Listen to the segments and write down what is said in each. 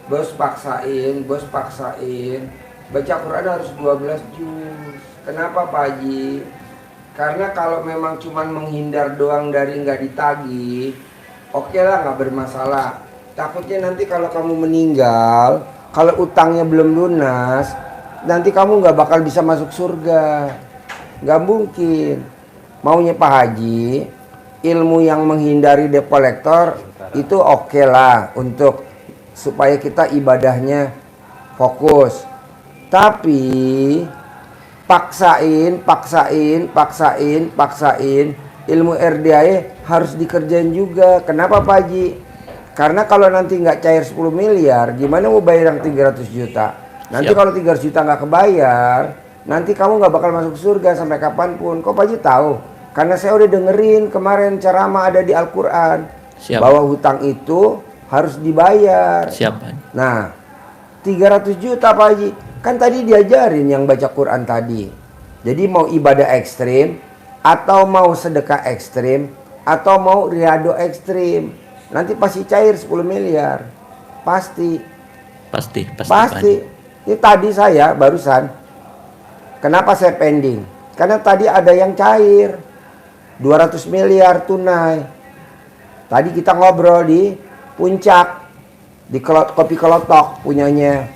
Bos paksain, baca Quran harus 12 juz. Kenapa Pak Haji? Karena kalau memang cuman menghindar doang dari nggak ditagih, oke lah, nggak bermasalah. Takutnya nanti kalau kamu meninggal, kalau utangnya belum lunas, nanti kamu nggak bakal bisa masuk surga. Nggak mungkin. Maunya Pak Haji, ilmu yang menghindari debt collector itu oke lah untuk supaya kita ibadahnya fokus. Tapi paksain ilmu RDAE harus dikerjain juga. Kenapa Pak Haji? Karena kalau nanti nggak cair 10 miliar, gimana mau bayar yang 300 juta? Nanti kalau 300 juta nggak kebayar, nanti kamu nggak bakal masuk surga sampai kapanpun. Kok Pak Haji tahu? Karena saya udah dengerin kemarin ceramah ada di Al-Quran bahwa hutang itu harus dibayar. Siapa? Nah, 300 juta Pak Haji. Kan tadi diajarin yang baca Quran tadi. Jadi mau ibadah ekstrim, atau mau sedekah ekstrim, atau mau riado ekstrim, nanti pasti cair 10 miliar. Pasti. Ini tadi saya barusan. Kenapa saya pending? Karena tadi ada yang cair 200 miliar tunai. Tadi kita ngobrol di Puncak, di Kopi Kelotok punyanya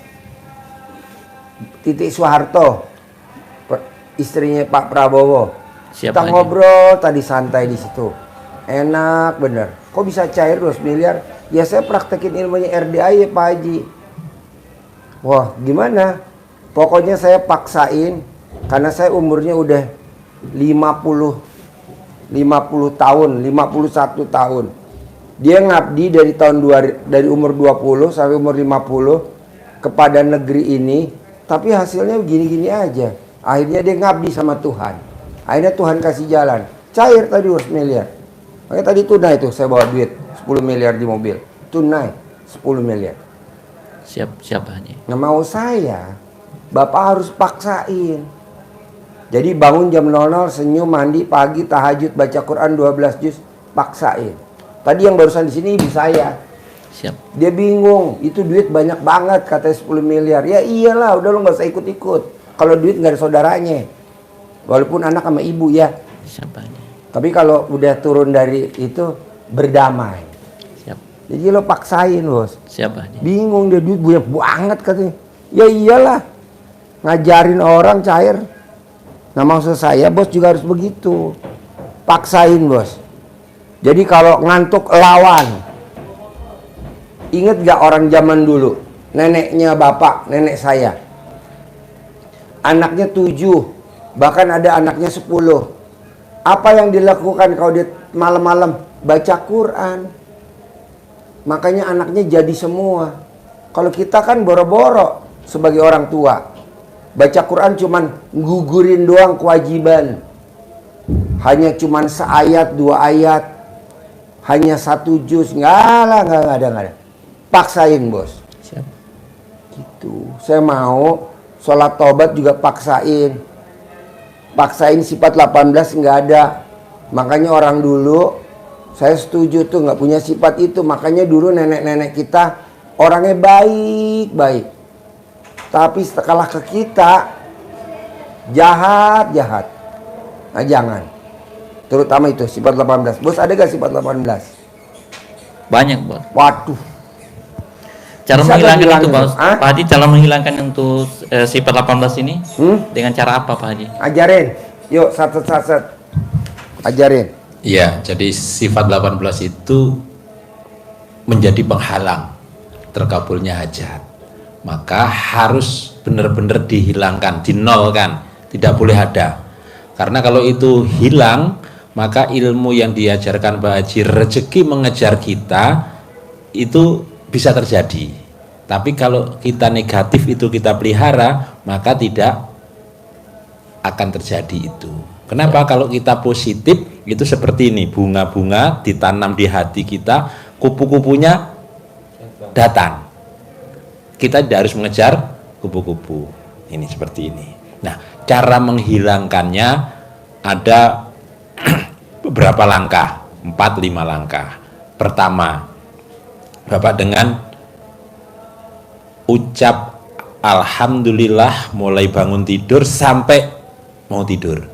Titik Soeharto, istrinya Pak Prabowo. Kita ngobrol tadi santai di situ, enak bener. Kok bisa cair 2 miliar? Ya saya praktekin ilmunya RDA ya Pak Haji. Wah gimana? Pokoknya saya paksain karena saya umurnya udah 50 tahun, 51 tahun. Dia ngabdi dari umur 20 sampai umur 50 kepada negeri ini, tapi hasilnya gini-gini aja. Akhirnya dia ngabdi sama Tuhan. Akhirnya Tuhan kasih jalan. Cair tadi 2 miliar. Makanya tadi tunai tuh saya bawa duit 10 miliar di mobil. Tunai 10 miliar. Siapa nih? Nah mau saya, Bapak harus paksain. Jadi bangun jam 00, senyum, mandi, pagi, tahajud, baca Quran 12 juz, paksain. Tadi yang barusan di sini ibu saya. Siap. Dia bingung, itu duit banyak banget katanya 10 miliar. Ya iyalah, udah lo nggak usah ikut-ikut. Kalau duit nggak ada saudaranya. Walaupun anak sama ibu ya. Siapa nih? Tapi kalau udah turun dari itu berdamai. Siap. Jadi lo paksain bos. Siapa nih? Bingung dia duit banyak banget katanya. Ya iyalah, ngajarin orang cair. Nah maksud saya bos juga harus begitu. Paksain bos. Jadi kalau ngantuk lawan. Ingat gak orang zaman dulu? Neneknya bapak, nenek saya. Anaknya 7. Bahkan ada anaknya 10. Apa yang dilakukan kalau dia malam-malam? Baca Quran. Makanya anaknya jadi semua. Kalau kita kan boro-boro sebagai orang tua. Baca Quran cuman gugurin doang kewajiban. Hanya cuman seayat, 2 ayat. Hanya 1 juz. Nggak ada. Paksain bos. Siap. Gitu. Saya mau sholat taubat juga paksain. Paksain sifat 18 nggak ada. Makanya orang dulu, saya setuju tuh nggak punya sifat itu. Makanya dulu nenek-nenek kita orangnya baik-baik. Tapi setelah ke kita, jahat. Nah jangan. Terutama itu sifat 18. Bos ada gak sifat 18? Banyak bos. Waduh. Cara Bisa menghilangkan itu itu? bos. Pak Haji cara menghilangkan untuk sifat 18 ini dengan cara apa Pak Haji? Ajarin. Yuk satu-satu. Ajarin. Iya, jadi sifat 18 itu menjadi penghalang terkabulnya hajat. Maka harus benar-benar dihilangkan, dinolkan, tidak boleh ada. Karena kalau itu hilang, maka ilmu yang diajarkan Pak Haji, rezeki mengejar kita itu bisa terjadi. Tapi kalau kita negatif itu kita pelihara, maka tidak akan terjadi itu. Kenapa? Kalau kita positif itu seperti ini, bunga-bunga ditanam di hati kita, kupu-kupunya datang. Kita tidak harus mengejar kupu-kupu. Ini seperti ini. Nah, cara menghilangkannya ada beberapa langkah, 4-5 langkah. Pertama, Bapak dengan ucap alhamdulillah mulai bangun tidur sampai mau tidur.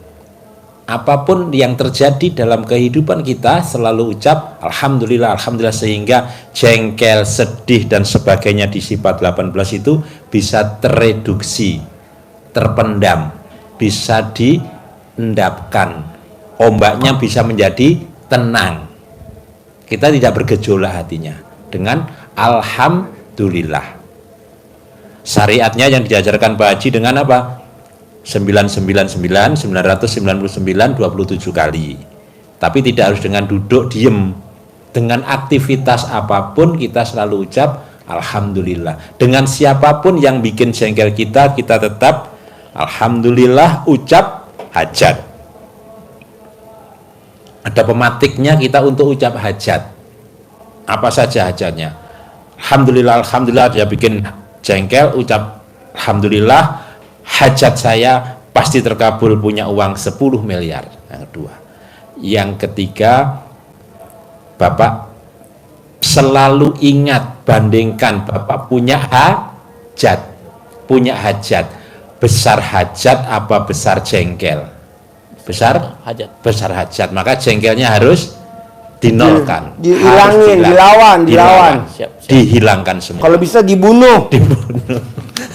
Apapun yang terjadi dalam kehidupan kita selalu ucap alhamdulillah, alhamdulillah, sehingga jengkel, sedih dan sebagainya di sifat 18 itu bisa tereduksi, terpendam, bisa diendapkan, ombaknya bisa menjadi tenang, kita tidak bergejolak hatinya dengan alhamdulillah. Syariatnya yang diajarkan Pak Haji dengan apa? 999, 999, 27 kali. Tapi tidak harus dengan duduk diem. Dengan aktivitas apapun kita selalu ucap alhamdulillah. Dengan siapapun yang bikin jengkel kita tetap alhamdulillah, ucap hajat. Ada pematiknya kita untuk ucap hajat. Apa saja hajatnya? Alhamdulillah, alhamdulillah, dia bikin jengkel, ucap alhamdulillah, hajat saya pasti terkabul, punya uang 10 miliar. Yang kedua. Yang ketiga, Bapak selalu ingat, bandingkan Bapak punya hajat. Punya hajat. Besar hajat apa besar jengkel? Besar hajat. Besar hajat. Maka jengkelnya harus dinolkan. Dihilangin, dilawan. Siap. Dihilangkan semua. Kalau bisa dibunuh.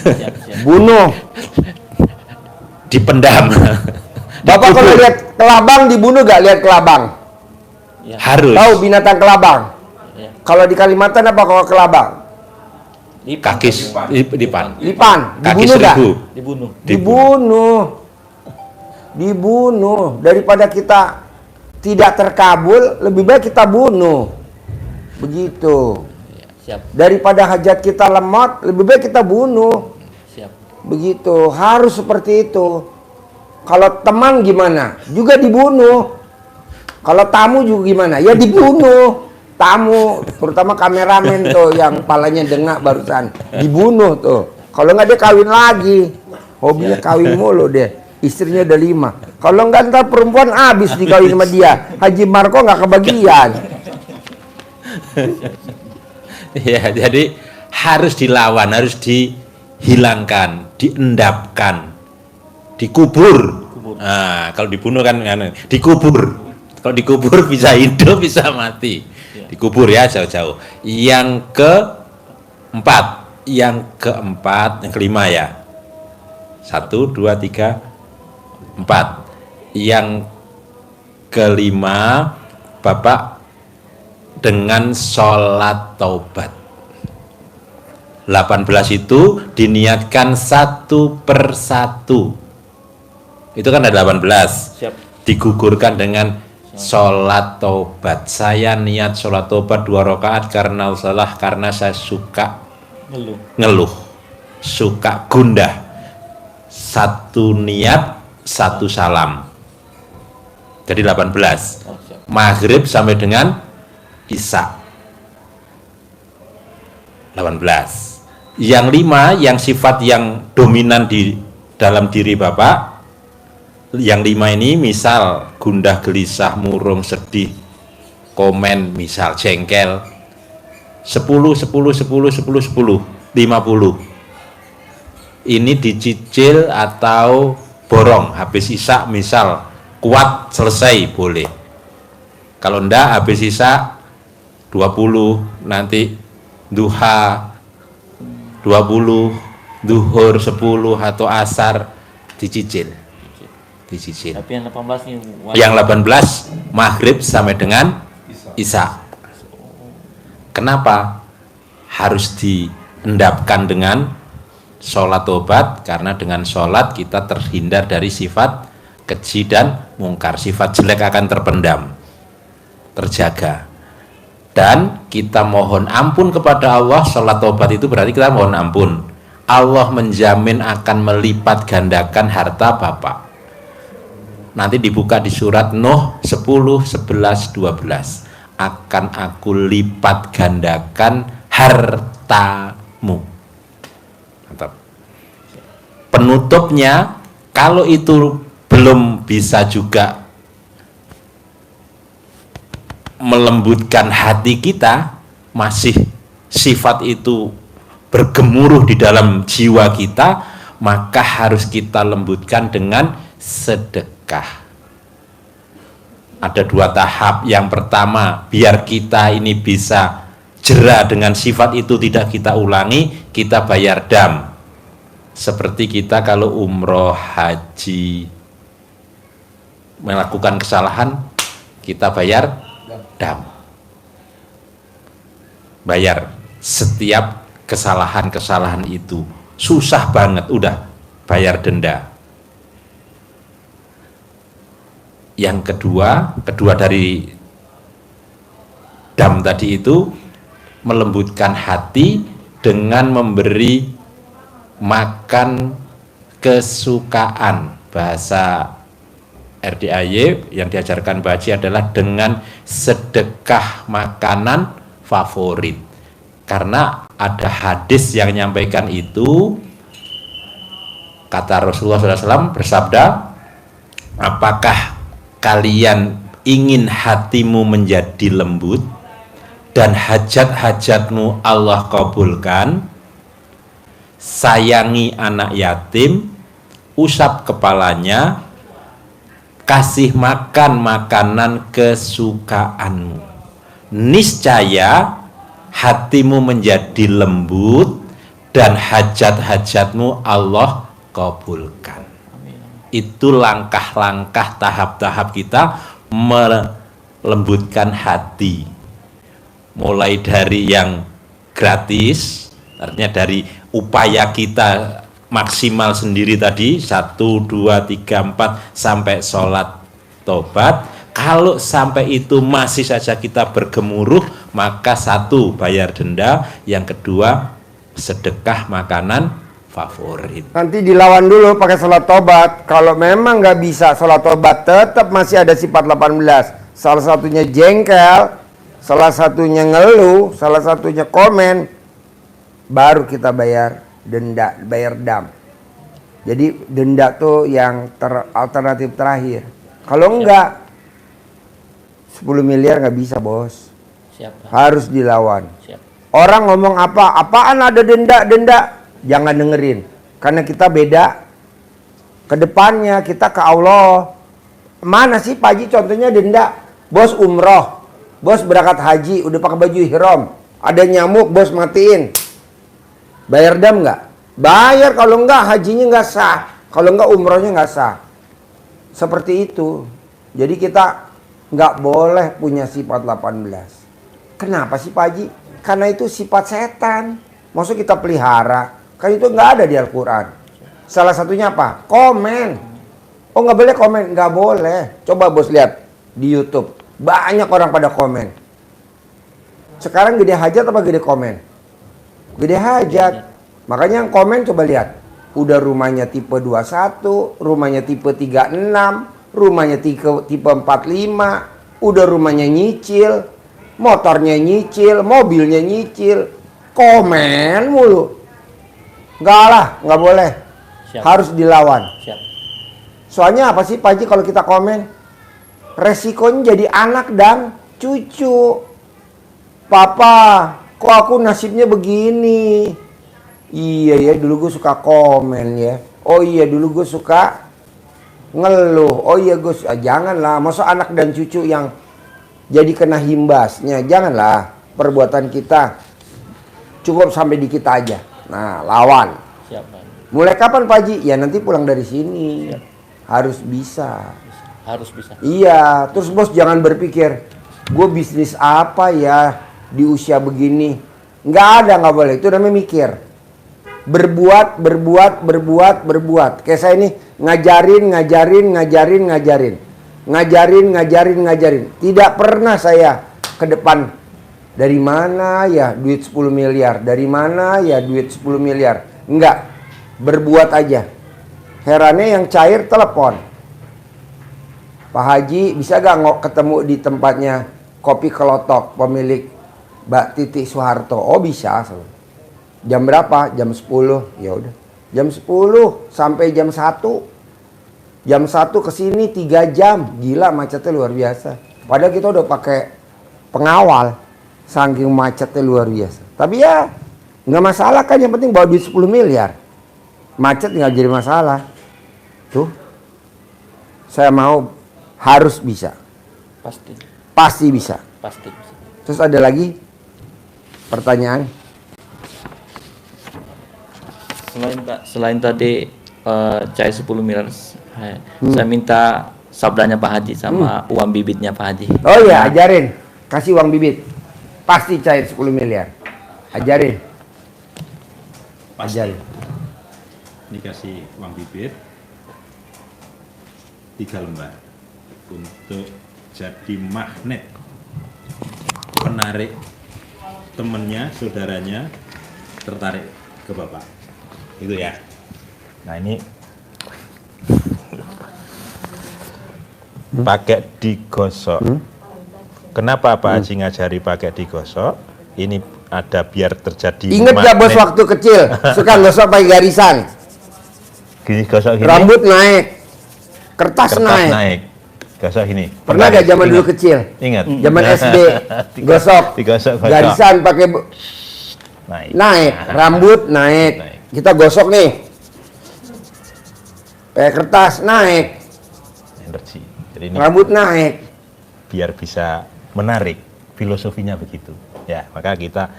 Siap. Bunuh. Dipendam. Bapak kalau lihat kelabang dibunuh gak? Lihat kelabang. Ya. Harus. Tahu binatang kelabang? Ya. Kalau di Kalimantan apa kalau kelabang? Kaki lipan. Lipan. Kaki Dibunuh gak? 1000. Dibunuh. Daripada kita tidak terkabul, lebih baik kita bunuh. Begitu. Siap. Daripada hajat kita lemot, lebih baik kita bunuh. Siap. Begitu. Harus seperti itu. Kalau teman gimana? Juga dibunuh. Kalau tamu juga gimana? Ya dibunuh. Tamu, terutama kameramen tuh yang palanya dengak barusan, dibunuh tuh. Kalau nggak dia kawin lagi. Hobinya kawin mulu deh. Istrinya udah 5. Kalau nggak ntar perempuan habis dikawin sama dia. Haji Marco nggak kebagian. Ya, jadi harus dilawan, harus dihilangkan, diendapkan, dikubur. Nah, kalau dibunuh kan dikubur. Kalau dikubur bisa hidup, bisa mati. Dikubur ya jauh-jauh. Yang keempat, yang kelima ya. 1, 2, 3, 4. Yang kelima, Bapak dengan sholat taubat. 18 itu diniatkan satu per satu. Itu kan ada 18. Siap. Digugurkan dengan sholat taubat. Saya niat sholat taubat 2 rakaat karena salah, karena saya suka ngeluh, suka gundah. 1 niat, 1 salam. Jadi 18. Maghrib sampai dengan Isya. 18. Yang 5, yang sifat yang dominan di dalam diri Bapak. Yang 5 ini misal gundah, gelisah, murung, sedih, komen, misal jengkel. 10, 10, 10, 10, 10, 50. Ini dicicil atau borong habis Isya, misal kuat selesai boleh. Kalau enggak habis Isya 20, nanti duha 20, duhur 10 atau asar dicicil. Tapi yang 18 nih Yang 18 maghrib sampai dengan Isya. Kenapa harus diendapkan dengan sholat tobat? Karena dengan sholat kita terhindar dari sifat keji dan mungkar. Sifat jelek akan terpendam, terjaga. Dan kita mohon ampun kepada Allah. Sholat tobat itu berarti kita mohon ampun. Allah menjamin akan melipat gandakan harta Bapak. Nanti dibuka di surat Nuh 10, 11, 12. Akan aku lipat gandakan hartamu. Mantap. Penutupnya, kalau itu belum bisa juga melembutkan hati kita, masih sifat itu bergemuruh di dalam jiwa kita, maka harus kita lembutkan dengan sedekah. Ada 2 tahap. Yang pertama, biar kita ini bisa jera dengan sifat itu tidak kita ulangi, kita bayar dam. Seperti kita kalau umroh, haji, melakukan kesalahan, kita bayar dam. Bayar setiap kesalahan-kesalahan itu. Susah banget, udah bayar denda. Yang kedua dari dam tadi itu, melembutkan hati dengan memberi makan kesukaan. Bahasa RDAY yang diajarkan Mbak Haji adalah dengan sedekah makanan favorit. Karena ada hadis yang menyampaikan itu, kata Rasulullah SAW bersabda, apakah kalian ingin hatimu menjadi lembut dan hajat-hajatmu Allah kabulkan? Sayangi anak yatim, usap kepalanya, kasih makan makanan kesukaanmu. Niscaya hatimu menjadi lembut dan hajat-hajatmu Allah kabulkan. Itu langkah-langkah tahap-tahap kita melembutkan hati. Mulai dari yang gratis, artinya dari upaya kita maksimal sendiri tadi, 1, 2, 3, 4 sampai sholat tobat. Kalau sampai itu masih saja kita bergemuruh, maka 1, bayar denda, yang kedua sedekah makanan favorit. Nanti dilawan dulu pakai sholat tobat. Kalau memang nggak bisa sholat tobat, tetap masih ada sifat 18. Salah satunya jengkel, salah satunya ngeluh, salah satunya komen, baru kita bayar denda, bayar dam. Jadi denda tuh yang alternatif terakhir. Kalau enggak, 10 miliar nggak bisa, bos. Siap, Pak. Harus dilawan. Siap. Orang ngomong apaan ada denda. Jangan dengerin, karena kita beda. Kedepannya kita ke Allah. Mana sih Pak Haji contohnya denda? Bos umroh, bos berangkat haji, udah pakai baju ihram, ada nyamuk, bos matiin. Bayar dam nggak? Bayar, kalau nggak hajinya nggak sah, kalau nggak umrohnya nggak sah. Seperti itu. Jadi kita nggak boleh punya sifat 18. Kenapa sih Pak Haji? Karena itu sifat setan. Maksud kita pelihara. Kan itu nggak ada di Al-Quran. Salah satunya apa? Komen. Oh nggak boleh komen? Nggak boleh. Coba bos lihat di YouTube. Banyak orang pada komen. Sekarang gede hajat apa gede komen? Gede hajat. Makanya yang komen coba lihat. Udah rumahnya tipe 21, rumahnya tipe 36, rumahnya tipe 45. Udah rumahnya nyicil, motornya nyicil, mobilnya nyicil. Komen mulu. Enggak lah, nggak boleh. Siap. Harus dilawan. Siap. Soalnya apa sih Pak Haji kalau kita komen? Resikonya jadi anak dan cucu. Papa, kok aku nasibnya begini? Iya ya, dulu gue suka komen ya. Oh iya, dulu gue suka ngeluh. Oh iya gue, janganlah. Masa anak dan cucu yang jadi kena himbasnya. Janganlah perbuatan kita. Cukup sampai di kita aja. Nah, lawan. Siap, Pak. Mulai kapan Pak Haji? Ya nanti pulang dari sini. Siap. Harus bisa. Harus bisa. Iya, terus bos jangan berpikir, gue bisnis apa ya di usia begini. Nggak ada, nggak boleh. Itu namanya mikir. Berbuat. Kayak saya ini ngajarin. Tidak pernah saya ke depan. Dari mana ya duit 10 miliar? Dari mana ya duit 10 miliar? Enggak. Berbuat aja. Herannya yang cair telepon. Pak Haji bisa gak ketemu di tempatnya Kopi Kelotok pemilik Mbak Titi Soeharto? Oh bisa. Jam berapa? Jam 10. Ya udah. Jam 10 sampai jam 1. Jam 1 ke sini 3 jam. Gila macetnya luar biasa. Padahal kita udah pakai pengawal. Saking macetnya luar biasa. Tapi ya Nggak masalah kan, yang penting bawa duit 10 miliar. Macet nggak jadi masalah. Tuh. Saya mau, harus bisa. Pasti. Pasti bisa. Pasti bisa. Terus ada lagi pertanyaan? Selain tadi cair 10 miliar, saya minta sabdanya Pak Haji sama uang bibitnya Pak Haji. Oh iya, ajarin. Kasih uang bibit. Pasti cair 10 miliar. Ajarin. Ajarin. Dikasih uang bibit 3 lembar untuk jadi magnet penarik temennya, saudaranya tertarik ke Bapak. Itu ya. Nah ini pakai digosok. Kenapa Pak Haji ngajari pakai digosok? Ini ada biar terjadi Ingat gak bos waktu kecil suka gosok pakai garisan. Gini gosok gini. Rambut naik, kertas naik. naik. Gosok gini. Pernah gak zaman dulu kecil? Ingat. Zaman SD gosok, Digosok. garisan pakai Naik. rambut naik. Naik. Kita gosok nih, pakai kertas naik, Energi. Jadi ini rambut naik. biar bisa menarik, filosofinya begitu. Ya, maka kita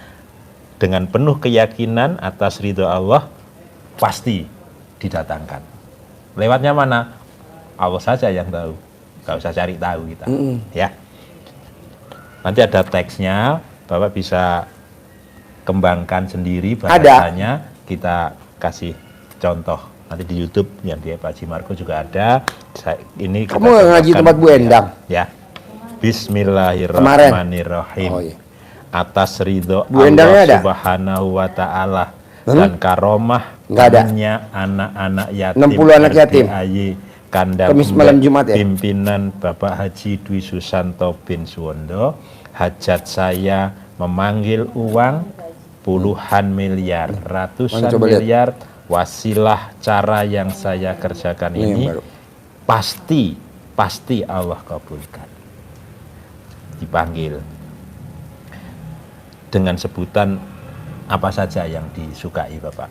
dengan penuh keyakinan atas ridho Allah pasti didatangkan. Lewatnya mana? Allah saja yang tahu. Gak usah cari tahu kita. Ya. Nanti ada teksnya, Bapak bisa kembangkan sendiri bahasanya. Kita kasih contoh nanti di YouTube yang di Pak Haji Margo juga ada. Ini Kamu nggak ngaji tempat Bu Endang? Ya. Bismillahirrahmanirrahim. Oh, iya. Atas ridho Bu Endangnya Allah ada? Subhanahu wa ta'ala dan karomah Nggak ada. anak-anak yatim 60 anak yatim. RDAY Kandang Kamis malam Jumat ya? pimpinan Bapak Haji Dwi Susanto bin Suwondo, hajat saya memanggil uang puluhan miliar, ratusan Coba lihat. miliar, wasilah cara yang saya kerjakan Ini yang ini baru. pasti Allah kabulkan. Dipanggil dengan sebutan apa saja yang disukai Bapak.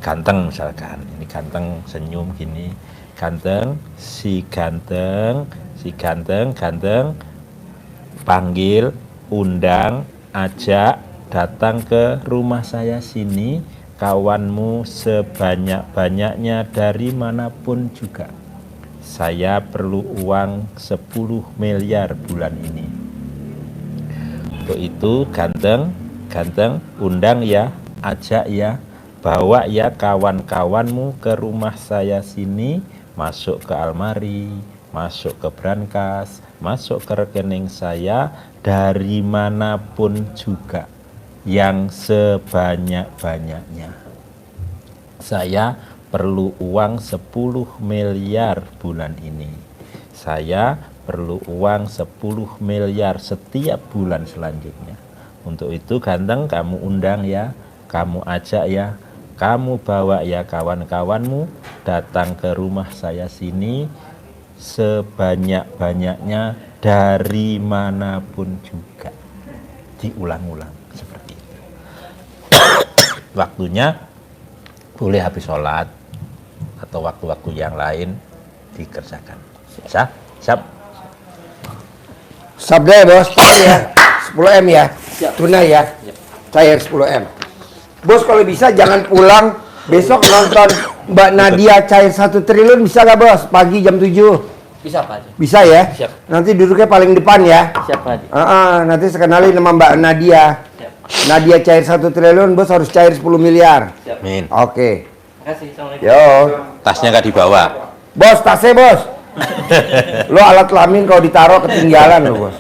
Ganteng misalkan, ini ganteng, senyum gini, ganteng, si ganteng, panggil, undang, ajak, datang ke rumah saya sini, kawanmu sebanyak-banyaknya dari manapun juga. Saya perlu uang 10 miliar bulan ini. Untuk itu ganteng, undang ya, ajak ya, bawa ya kawan-kawanmu ke rumah saya sini, masuk ke almari, masuk ke brankas, masuk ke rekening saya dari manapun juga, yang sebanyak-banyaknya. Saya perlu uang 10 miliar bulan ini. Saya perlu uang 10 miliar setiap bulan selanjutnya. Untuk itu ganteng, kamu undang ya, kamu ajak ya, kamu bawa ya kawan-kawanmu datang ke rumah saya sini sebanyak-banyaknya dari manapun juga. Diulang-ulang seperti itu. Waktunya boleh habis sholat atau waktu-waktu yang lain dikerjakan. Siap? Sabda ya bos, ya. 10 M ya, tunai ya, cair 10 M. Bos kalau bisa jangan pulang, besok nonton Mbak Nadia cair 1 triliun bisa gak bos? Pagi jam 7. Bisa Pak Haji. Bisa ya? Siap. Nanti duduknya paling depan ya. Siap Pak Haji. Nanti saya kenalin sama Mbak Nadia. Siap. Nadia cair 1 triliun, bos harus cair 10 miliar. Siap. Amin. Oke. Terima kasih. Assalamualaikum. Yo. Tasnya nggak dibawa. Bos, tasnya bos. Lo alat kelamin kalau ditaruh ketinggalan lo bos.